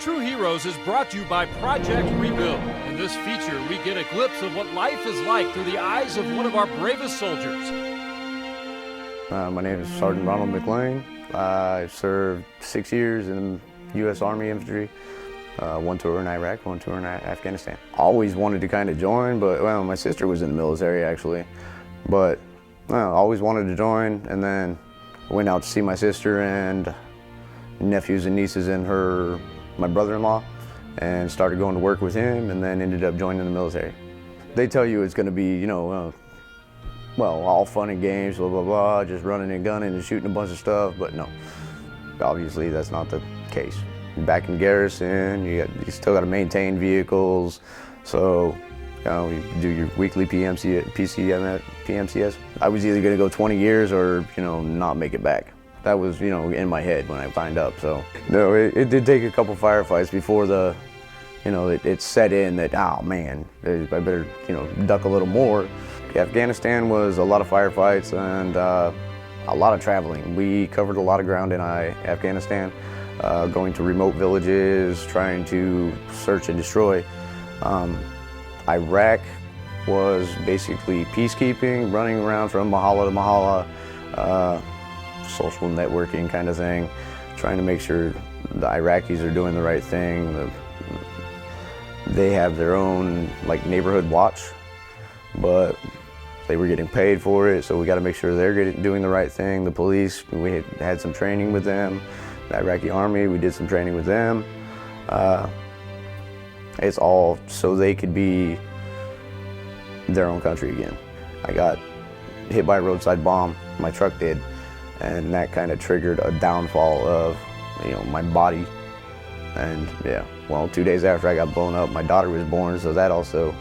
True Heroes is brought to you by Project Rebuild. In this feature, we get a glimpse of what life is like through the eyes of one of our bravest soldiers. My name is Sergeant Paul McLane. I served 6 years in the U.S. Army Infantry. One tour in Iraq, one tour in Afghanistan. Always wanted to kind of join, but well, my sister was in the military actually. But always wanted to join, and then I went out to see my sister and nephews and nieces and my brother-in-law, and started going to work with him, and then ended up joining the military. They tell you it's going to be, you know, well, all fun and games, blah, blah, blah, just running and gunning and shooting a bunch of stuff, but no, obviously that's not the case. Back in garrison, you still got to maintain vehicles, so you do your weekly PMCS. I was either going to go 20 years or, you know, not make it back. That was, you know, in my head when I signed up. So no, it did take a couple firefights before it set in that, oh man, I better, you know, duck a little more. Afghanistan was a lot of firefights and a lot of traveling. We covered a lot of ground in Afghanistan, going to remote villages, trying to search and destroy. Iraq was basically peacekeeping, running around from Mahala to Mahala, social networking kind of thing, trying to make sure the Iraqis are doing the right thing. They have their own like neighborhood watch, but they were getting paid for it, so we got to make sure they're doing the right thing. The police, we had some training with them. The Iraqi army, we did some training with them. It's all so they could be their own country again. I got hit by a roadside bomb, my truck did, and that kind of triggered a downfall of, you know, my body. And yeah, well, 2 days after I got blown up, my daughter was born, so that also,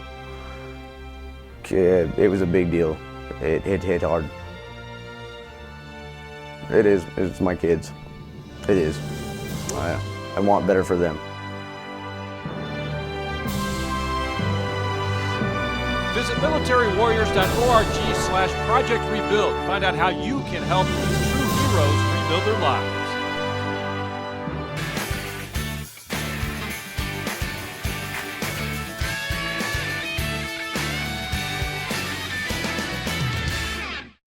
it was a big deal. It hit hard. It is, it's my kids. It is. I want better for them. Visit militarywarriors.org/projectrebuild to find out how you can help these true heroes rebuild their lives.